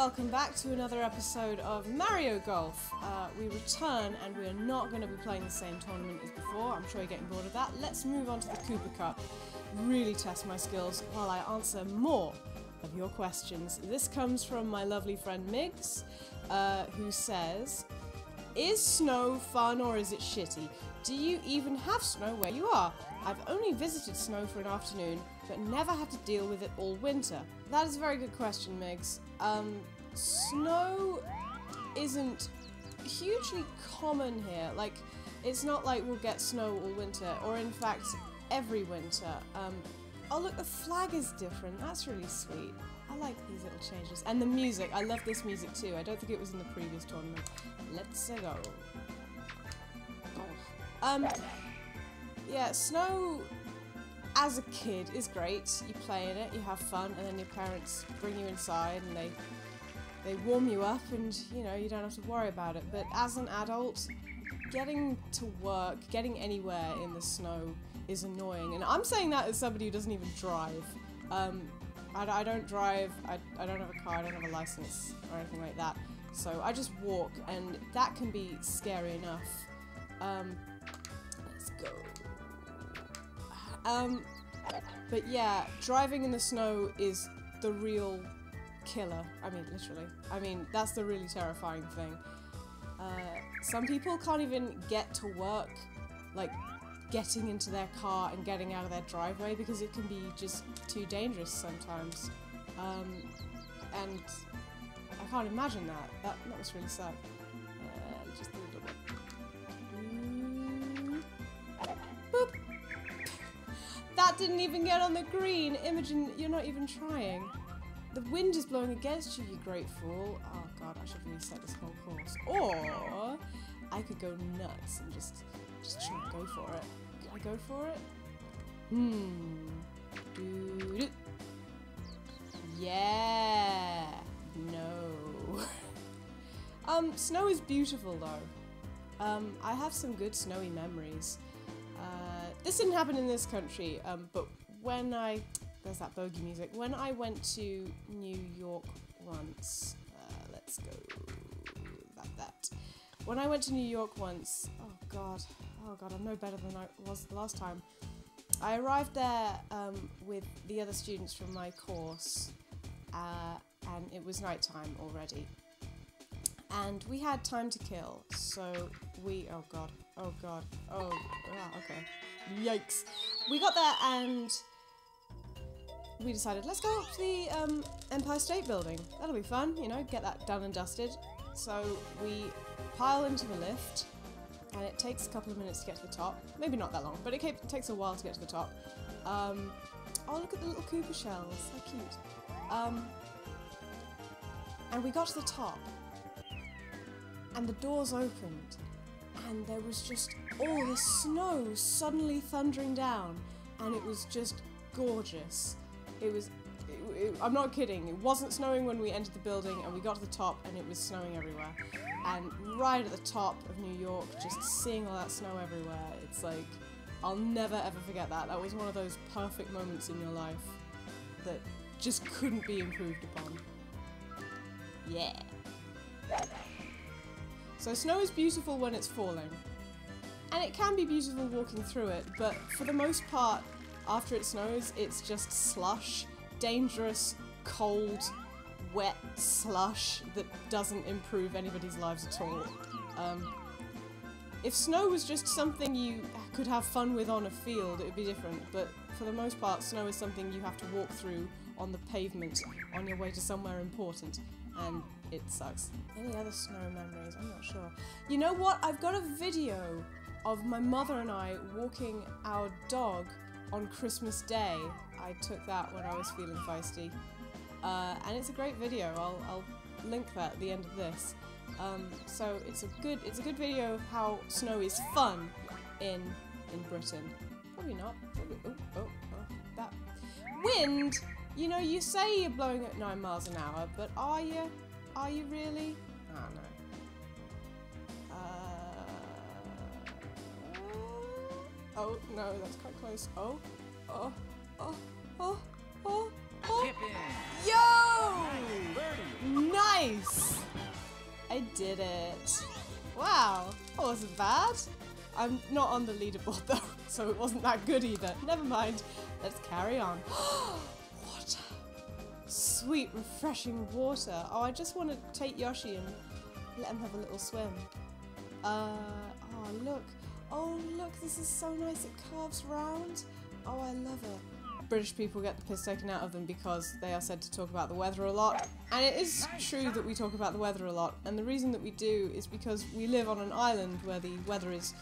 welcome back to another episode of Mario Golf. We return and we are not going to be playing the same tournament as before. I'm sure you're getting bored of that. Let's move on to the Cooper Cup. Really test my skills while I answer more of your questions. This comes from my lovely friend Migs, who says, is snow fun or is it shitty? Do you even have snow where you are? I've only visited snow for an afternoon, but never had to deal with it all winter. That is a very good question, Migs. Snow isn't hugely common here. Like, it's not like we'll get snow all winter, or in fact, every winter. Oh look, the flag is different. That's really sweet. I like these little changes. And the music. I love this music too. I don't think it was in the previous tournament. Let's go. Yeah, snow as a kid is great. You play in it, you have fun, and then your parents bring you inside and they warm you up and, you know, you don't have to worry about it. But as an adult, getting to work, getting anywhere in the snow is annoying. And I'm saying that as somebody who doesn't even drive. I don't drive, I don't have a car, I don't have a license or anything like that. So I just walk, and that can be scary enough. Let's go. But yeah, driving in the snow is the real killer. I mean, literally. I mean, that's the really terrifying thing. Some people can't even get to work, like, getting into their car and getting out of their driveway because it can be just too dangerous sometimes. And I can't imagine that. That must really suck. Just a little bit. Boop! That didn't even get on the green! Imogen, you're not even trying. The wind is blowing against you, you great fool. Oh god, I should reset this whole course. Or I could go nuts and just try and go for it. Can I go for it? Doo-doo. Yeah! No. Snow is beautiful though. I have some good snowy memories. This didn't happen in this country, but when there's that bogey music. When I went to New York once, let's go, that. When I went to New York once, oh god, I'm no better than I was the last time. I arrived there with the other students from my course, and it was nighttime already. And we had time to kill, so we, oh god, okay. Yikes. We got there and we decided, let's go up to the Empire State Building. That'll be fun, you know, get that done and dusted. So we pile into the lift, and it takes a couple of minutes to get to the top. Maybe not that long, but it takes a while to get to the top. Oh, look at the little Koopa shells, so cute. And we got to the top, and the doors opened, and there was just all this snow suddenly thundering down, and it was just gorgeous. I'm not kidding, it wasn't snowing when we entered the building, and we got to the top and it was snowing everywhere. And right at the top of New York, just seeing all that snow everywhere, it's like, I'll never ever forget that. That was one of those perfect moments in your life that just couldn't be improved upon. Yeah. So snow is beautiful when it's falling. And it can be beautiful walking through it, but for the most part, after it snows, it's just slush. Dangerous, cold, wet slush that doesn't improve anybody's lives at all. If snow was just something you could have fun with on a field, it would be different, but for the most part, snow is something you have to walk through on the pavement on your way to somewhere important, and it sucks. Any other snow memories? I'm not sure. You know what? I've got a video of my mother and I walking our dog on Christmas Day. I took that when I was feeling feisty. And it's a great video. I'll link that at the end of this. So it's a good video of how snow is fun in Britain. Probably not. Probably, oh, that wind. You know, you say you're blowing at 9 miles an hour, but are you? Are you really? I don't know. Oh no, that's quite close. Oh. Yo! Nice! did it. Wow, that wasn't bad. I'm not on the leaderboard though, so it wasn't that good either. Never mind, let's carry on. Water. Sweet, refreshing water. Oh, I just want to take Yoshi and let him have a little swim. Oh, look. Oh, look, this is so nice. It curves round. Oh, I love it. British people get the piss taken out of them because they are said to talk about the weather a lot. And it is true that we talk about the weather a lot. And the reason that we do is because we live on an island where the weather is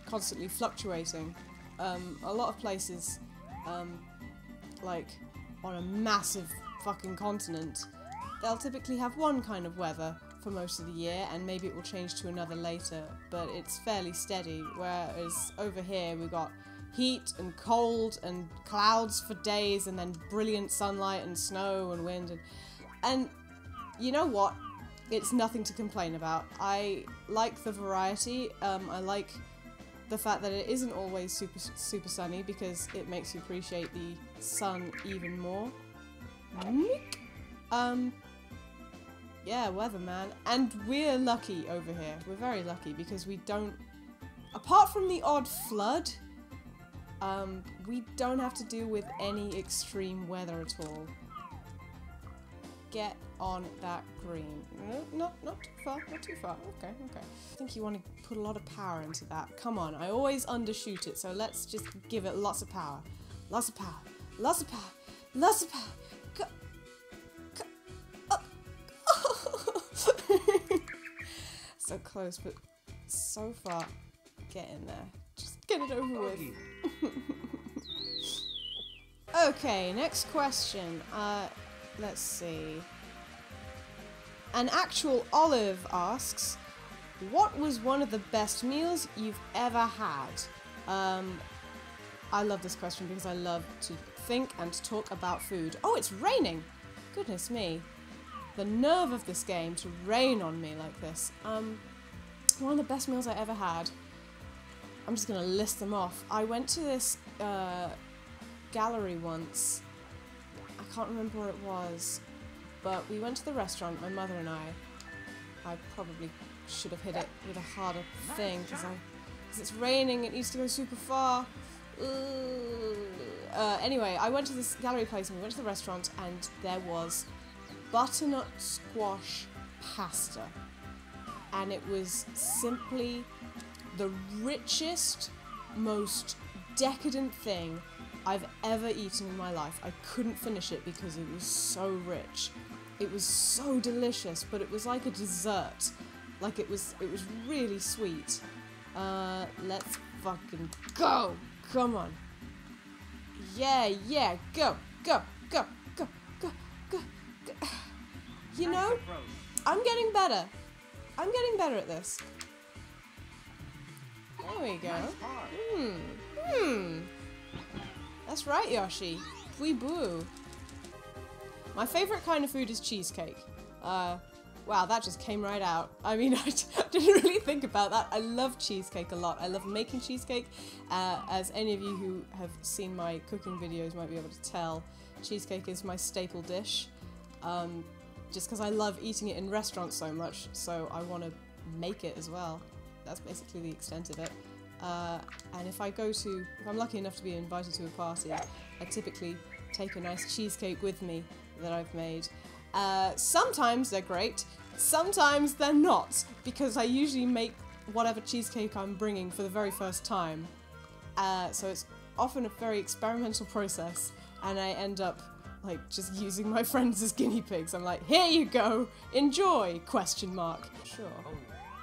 constantly fluctuating. A lot of places, like on a massive fucking continent, they'll typically have one kind of weather for most of the year, and maybe it will change to another later, but it's fairly steady, whereas over here we've got heat and cold and clouds for days and then brilliant sunlight and snow and wind and you know what? It's nothing to complain about. I like the variety. I like the fact that it isn't always super sunny because it makes you appreciate the sun even more. Yeah, weather, man. And we're lucky over here. We're very lucky because we don't... Apart from the odd flood, we don't have to deal with any extreme weather at all. Get on that green. No, not too far, not too far. Okay, okay. I think you want to put a lot of power into that. Come on, I always undershoot it, so let's just give it lots of power. Lots of power. Lots of power. Lots of power. Go. Up. So close, but so far. Get in there. Just get it over with. Okay, next question. Let's see. An actual Olive asks, what was one of the best meals you've ever had? I love this question because I love to think and to talk about food. Oh, it's raining! Goodness me. The nerve of this game to rain on me like this. One of the best meals I ever had. I'm just gonna list them off. I went to this gallery once. I can't remember where it was, but we went to the restaurant, my mother and I. I probably should have hit it with a harder thing because it's raining, it needs to go super far. Anyway, I went to this gallery place and we went to the restaurant and there was butternut squash pasta. And it was simply the richest, most decadent thing I've ever eaten in my life. I couldn't finish it because it was so rich. It was so delicious, but it was like a dessert. Like it was really sweet. Let's fucking go! Come on. Yeah, go, go, go, go, go, go, go. You know, I'm getting better. I'm getting better at this. There we go. That's right, Yoshi. Boo. My favourite kind of food is cheesecake. Wow, that just came right out. I mean, I didn't really think about that. I love cheesecake a lot. I love making cheesecake. As any of you who have seen my cooking videos might be able to tell, cheesecake is my staple dish. Just because I love eating it in restaurants so much, so I want to make it as well. That's basically the extent of it. And if I'm lucky enough to be invited to a party, I typically take a nice cheesecake with me that I've made. Sometimes they're great, sometimes they're not, because I usually make whatever cheesecake I'm bringing for the very first time. So it's often a very experimental process, and I end up like just using my friends as guinea pigs. I'm like, here you go, enjoy, ? Sure. Oh,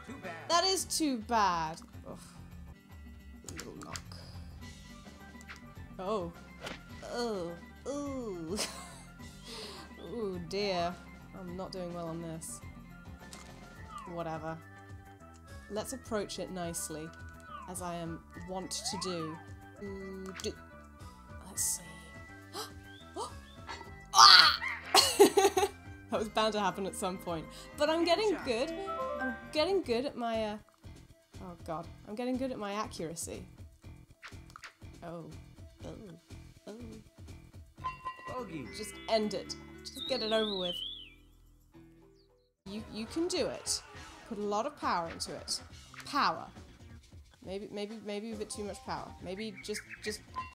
too bad. That is too bad. Ugh. Little knock. Oh. Oh. Ooh. Ooh dear. I'm not doing well on this. Whatever. Let's approach it nicely, as I am wont to do. Let's see. Ah! That was bound to happen at some point. But I'm getting good. I'm getting good at my, oh god. I'm getting good at my accuracy. Oh. Bogey. Just end it. Just get it over with. You can do it. Put a lot of power into it. Power. Maybe a bit too much power. Maybe just